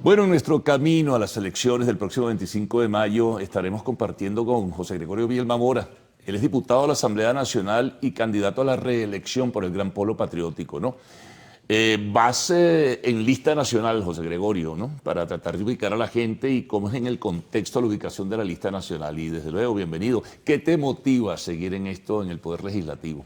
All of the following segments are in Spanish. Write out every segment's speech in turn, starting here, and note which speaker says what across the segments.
Speaker 1: Bueno, en nuestro camino a las elecciones del próximo 25 de mayo estaremos compartiendo con José Gregorio Vielma Mora. Él es diputado de la Asamblea Nacional y candidato a la reelección por el Gran Polo Patriótico, ¿no? Vas en lista nacional, José Gregorio, ¿no? Para tratar de ubicar a la gente y cómo es en el contexto la ubicación de la lista nacional. Y desde luego, bienvenido. ¿Qué te motiva a seguir en esto en el Poder Legislativo?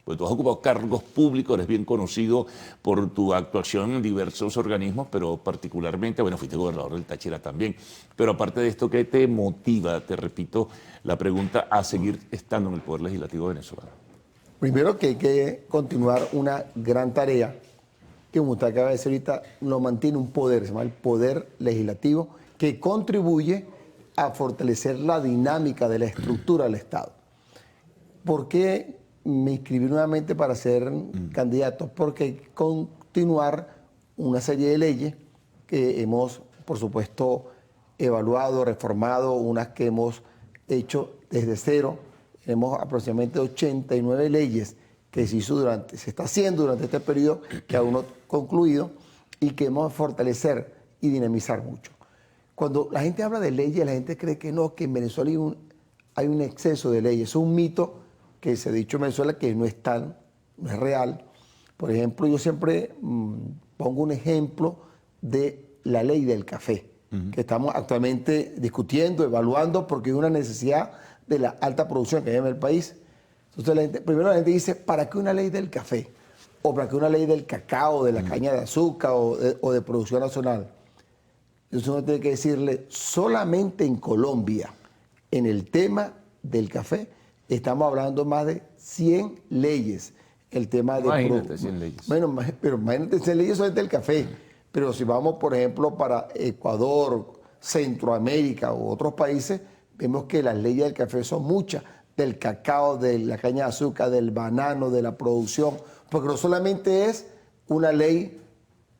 Speaker 1: Pues tú has ocupado cargos públicos, eres bien conocido por tu actuación en diversos organismos, pero particularmente, bueno, fuiste gobernador del Táchira también. Pero aparte de esto, ¿qué te motiva, te repito la pregunta, a seguir estando en el Poder Legislativo venezolano?
Speaker 2: Primero que hay que continuar una gran tarea que, como usted acaba de decir ahorita, lo mantiene un poder, se llama el Poder Legislativo, que contribuye a fortalecer la dinámica de la estructura del Estado. ¿Por qué me inscribí nuevamente para ser candidato? Porque hay que continuar una serie de leyes que hemos, por supuesto, evaluado, reformado, unas que hemos hecho desde cero. Tenemos aproximadamente 89 leyes que se está haciendo durante este periodo, que aún no ha concluido, y que hemos de fortalecer y dinamizar mucho. Cuando la gente habla de leyes, la gente cree que no, que en Venezuela hay un exceso de leyes. Es un mito que se ha dicho en Venezuela que no es real. Por ejemplo, yo siempre pongo un ejemplo de la ley del café, que estamos actualmente discutiendo, evaluando, porque hay una necesidad de la alta producción que hay en el país. Entonces, primero la gente dice, ¿para qué una ley del café? ¿O para qué una ley del cacao, de la caña de azúcar o de producción nacional? Entonces uno tiene que decirle, solamente en Colombia, en el tema del café, estamos hablando más de 100 leyes. El tema de...
Speaker 1: Imagínate, 100 leyes.
Speaker 2: Bueno, pero imagínate 100 leyes solamente del café. Pero si vamos, por ejemplo, para Ecuador, Centroamérica u otros países, vemos que las leyes del café son muchas, del cacao, de la caña de azúcar, del banano, de la producción, porque no solamente es una ley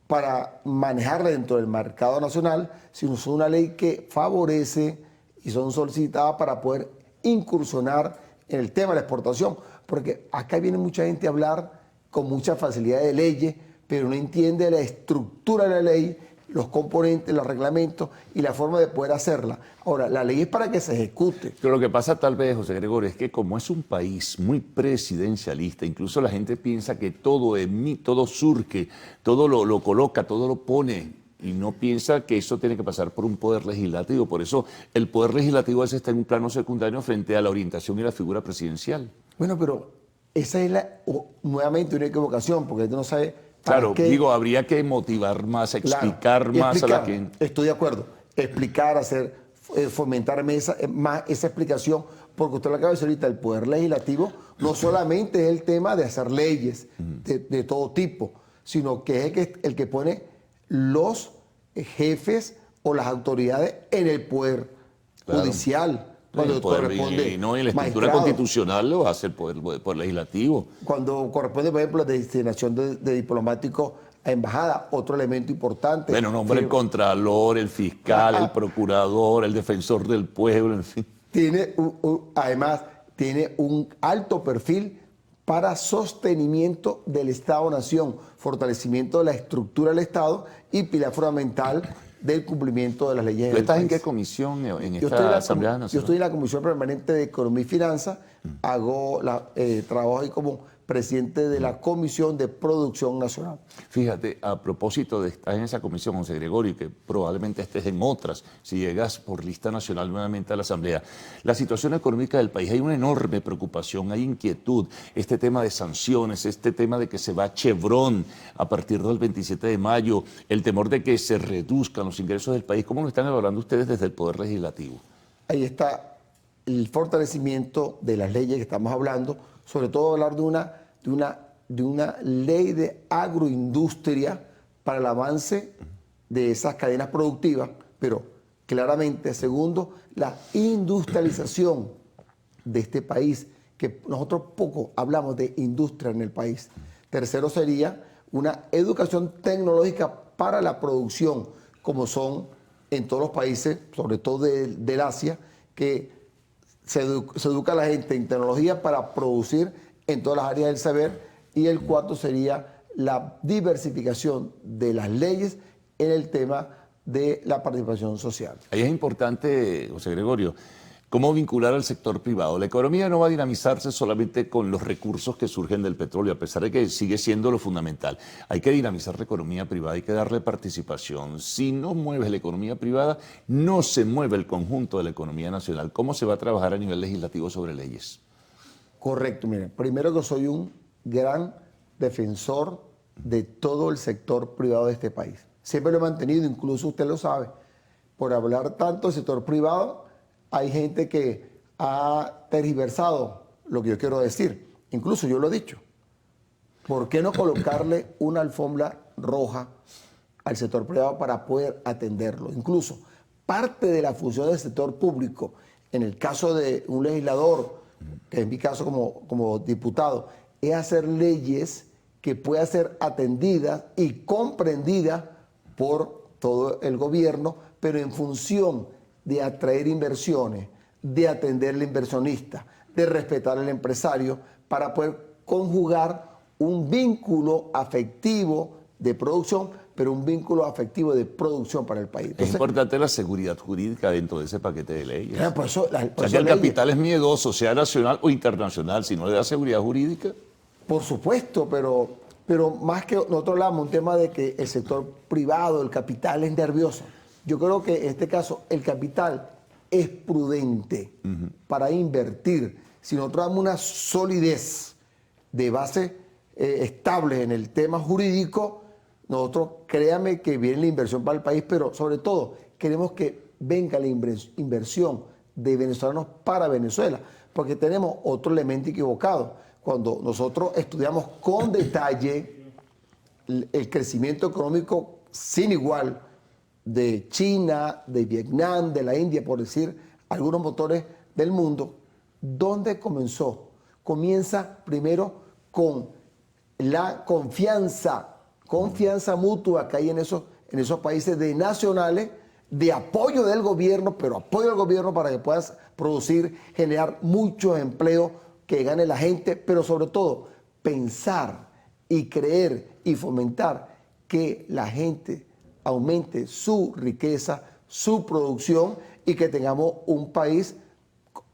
Speaker 2: para manejarla dentro del mercado nacional, sino es una ley que favorece y son solicitadas para poder incursionar en el tema de la exportación, porque acá viene mucha gente a hablar con mucha facilidad de leyes, pero no entiende la estructura de la ley, los componentes, los reglamentos y la forma de poder hacerla. Ahora, la ley es para que se ejecute.
Speaker 1: Pero lo que pasa tal vez, José Gregorio, es que como es un país muy presidencialista, incluso la gente piensa que todo todo surge, todo lo coloca, todo lo pone, y no piensa que eso tiene que pasar por un poder legislativo. Por eso el poder legislativo a veces está en un plano secundario frente a la orientación y la figura presidencial.
Speaker 2: Bueno, pero esa es nuevamente una equivocación, porque tú no sabes...
Speaker 1: Claro, digo, habría que motivar más, explicar más a la gente.
Speaker 2: Estoy de acuerdo. Explicar, fomentar más esa explicación, porque usted lo acaba de decir ahorita, el Poder Legislativo no solamente es el tema de hacer leyes de todo tipo, sino que es el que pone los jefes o las autoridades en el Poder Judicial. Cuando corresponde
Speaker 1: y la estructura constitucional lo hace el poder legislativo.
Speaker 2: Cuando corresponde, por ejemplo, la destinación de diplomáticos a embajada, otro elemento importante.
Speaker 1: Bueno, nombre el contralor, el fiscal, el procurador, el defensor del pueblo, en fin.
Speaker 2: Además, tiene un alto perfil para sostenimiento del Estado-Nación, fortalecimiento de la estructura del Estado y pilar fundamental del cumplimiento de las leyes.
Speaker 1: ¿Tú estás en qué comisión en esta Asamblea Nacional?
Speaker 2: Yo estoy en la Comisión Permanente de Economía y Finanzas, hago trabajo ahí como presidente de la Comisión de Producción Nacional.
Speaker 1: Fíjate, a propósito de estar en esa comisión, José Gregorio, y que probablemente estés en otras, si llegas por lista nacional nuevamente a la Asamblea, la situación económica del país, hay una enorme preocupación, hay inquietud, este tema de sanciones, este tema de que se va Chevron a partir del 27 de mayo, el temor de que se reduzcan los ingresos del país. ¿Cómo lo están evaluando ustedes desde el Poder Legislativo?
Speaker 2: Ahí está el fortalecimiento de las leyes que estamos hablando, sobre todo hablar de una ley de agroindustria para el avance de esas cadenas productivas, pero claramente, segundo, la industrialización de este país, que nosotros poco hablamos de industria en el país. Tercero sería una educación tecnológica para la producción, como son en todos los países, sobre todo del Asia, que se educa a la gente en tecnología para producir en todas las áreas del saber. Y el cuarto sería la diversificación de las leyes en el tema de la participación social.
Speaker 1: Ahí es importante, José Gregorio, cómo vincular al sector privado. La economía no va a dinamizarse solamente con los recursos que surgen del petróleo, a pesar de que sigue siendo lo fundamental. Hay que dinamizar la economía privada, hay que darle participación. Si no mueves la economía privada, no se mueve el conjunto de la economía nacional. ¿Cómo se va a trabajar a nivel legislativo sobre leyes?
Speaker 2: Correcto, miren, primero que soy un gran defensor de todo el sector privado de este país. Siempre lo he mantenido, incluso usted lo sabe. Por hablar tanto del sector privado, hay gente que ha tergiversado lo que yo quiero decir. Incluso yo lo he dicho. ¿Por qué no colocarle una alfombra roja al sector privado para poder atenderlo? Incluso parte de la función del sector público, en el caso de un legislador, que en mi caso como diputado, es hacer leyes que puedan ser atendidas y comprendidas por todo el gobierno, pero en función de atraer inversiones, de atender al inversionista, de respetar al empresario, para poder conjugar un vínculo afectivo de producción, pero un vínculo afectivo de producción para el país. Entonces,
Speaker 1: es importante la seguridad jurídica dentro de ese paquete de leyes.
Speaker 2: Por eso,
Speaker 1: O sea, que el capital es miedoso, sea nacional o internacional, si no le da seguridad jurídica.
Speaker 2: Por supuesto, pero más que nosotros hablamos un tema de que el sector privado, el capital es nervioso. Yo creo que en este caso el capital es prudente para invertir. Si nosotros damos una solidez de base estable en el tema jurídico, nosotros créame que viene la inversión para el país, pero sobre todo queremos que venga la inversión de venezolanos para Venezuela, porque tenemos otro elemento equivocado. Cuando nosotros estudiamos con detalle el crecimiento económico sin igual de China, de Vietnam, de la India, por decir algunos motores del mundo, ¿dónde comenzó? Comienza primero con la confianza mutua que hay en esos países de nacionales, de apoyo del gobierno, pero apoyo del gobierno para que puedas producir, generar muchos empleos, que gane la gente, pero sobre todo pensar y creer y fomentar que la gente aumente su riqueza, su producción y que tengamos un país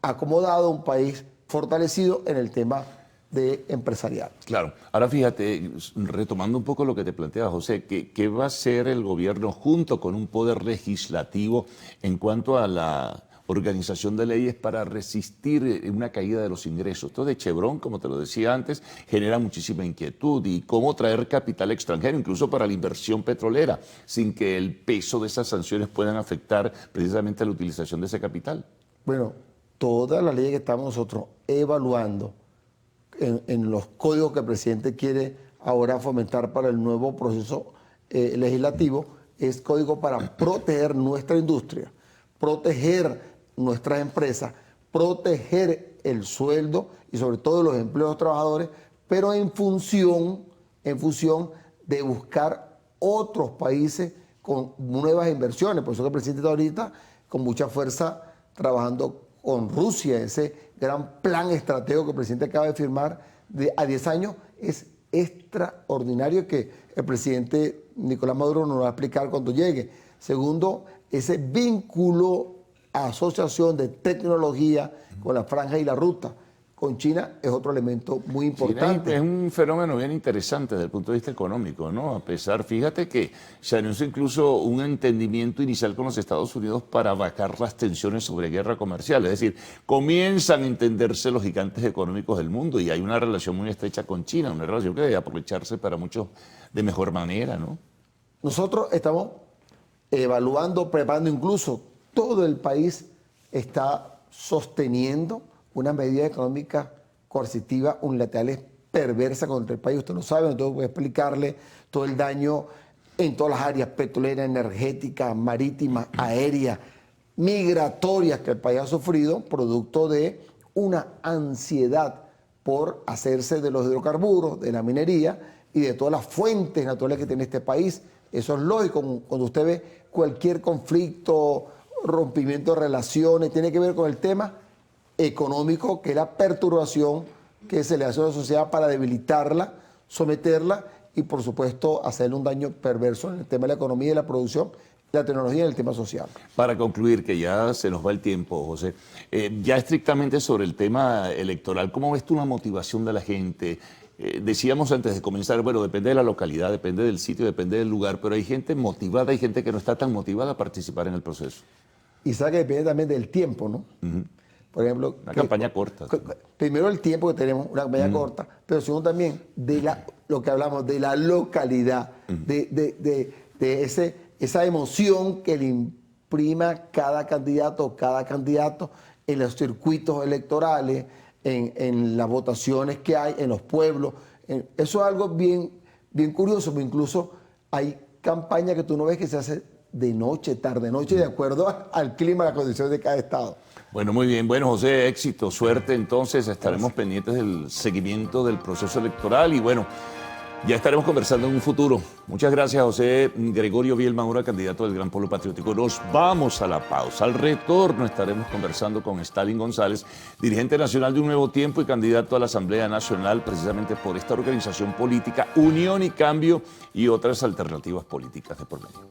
Speaker 2: acomodado, un país fortalecido en el tema de empresarial.
Speaker 1: Claro. Ahora fíjate, retomando un poco lo que te planteaba José, ¿qué va a hacer el gobierno junto con un poder legislativo en cuanto a la organización de leyes para resistir una caída de los ingresos? Esto de Chevron, como te lo decía antes, genera muchísima inquietud. Y cómo traer capital extranjero, incluso para la inversión petrolera, sin que el peso de esas sanciones puedan afectar precisamente la utilización de ese capital.
Speaker 2: Bueno, todas las leyes que estamos nosotros evaluando en los códigos que el presidente quiere ahora fomentar para el nuevo proceso legislativo, es código para proteger nuestra industria, proteger nuestras empresas, proteger el sueldo y sobre todo los empleos de los trabajadores, pero en función de buscar otros países con nuevas inversiones. Por eso que el presidente está ahorita con mucha fuerza trabajando con Rusia, ese gran plan estratégico que el presidente acaba de firmar a 10 años. Es extraordinario, que el presidente Nicolás Maduro nos va a explicar cuando llegue. Segundo, ese vínculo, asociación de tecnología con la franja y la ruta con China es otro elemento muy importante.
Speaker 1: China es un fenómeno bien interesante desde el punto de vista económico, ¿no? A pesar, fíjate que se anunció incluso un entendimiento inicial con los Estados Unidos para bajar las tensiones sobre guerra comercial. Es decir, comienzan a entenderse los gigantes económicos del mundo y hay una relación muy estrecha con China, una relación que debe aprovecharse para muchos de mejor manera, ¿no?
Speaker 2: Nosotros estamos evaluando, preparando, incluso todo el país está sosteniendo una medida económica coercitiva unilaterales perversa contra el país. Usted lo sabe, no tengo que explicarle todo el daño en todas las áreas petroleras, energéticas, marítimas, aéreas, migratorias que el país ha sufrido, producto de una ansiedad por hacerse de los hidrocarburos, de la minería y de todas las fuentes naturales que tiene este país. Eso es lógico. Cuando usted ve cualquier conflicto, rompimiento de relaciones, tiene que ver con el tema económico, que es la perturbación que se le hace a la sociedad para debilitarla, someterla y por supuesto hacerle un daño perverso en el tema de la economía y de la producción la tecnología en el tema social.
Speaker 1: Para concluir, que ya se nos va el tiempo, José, ya estrictamente sobre el tema electoral, ¿cómo ves tú la motivación de la gente? Decíamos antes de comenzar, bueno, depende de la localidad, depende del sitio, depende del lugar, pero hay gente motivada, hay gente que no está tan motivada a participar en el proceso.
Speaker 2: Y sabe que depende también del tiempo, ¿no? Por ejemplo...
Speaker 1: Una campaña corta.
Speaker 2: Primero el tiempo que tenemos, una campaña corta, pero segundo también de lo que hablamos, de la localidad, de esa emoción que le imprima cada candidato en los circuitos electorales, en las votaciones que hay, en los pueblos. Eso es algo bien curioso, porque incluso hay campañas que tú no ves que se hace de noche, tarde-noche, de acuerdo al clima, a las condiciones de cada estado.
Speaker 1: Bueno, muy bien. Bueno, José, éxito, suerte. Entonces estaremos pendientes del seguimiento del proceso electoral y bueno, ya estaremos conversando en un futuro. Muchas gracias, José Gregorio Bielma Mora, candidato del Gran Polo Patriótico. Nos vamos a la pausa. Al retorno estaremos conversando con Stalin González, dirigente nacional de Un Nuevo Tiempo y candidato a la Asamblea Nacional precisamente por esta organización política, Unión y Cambio y otras alternativas políticas de por medio.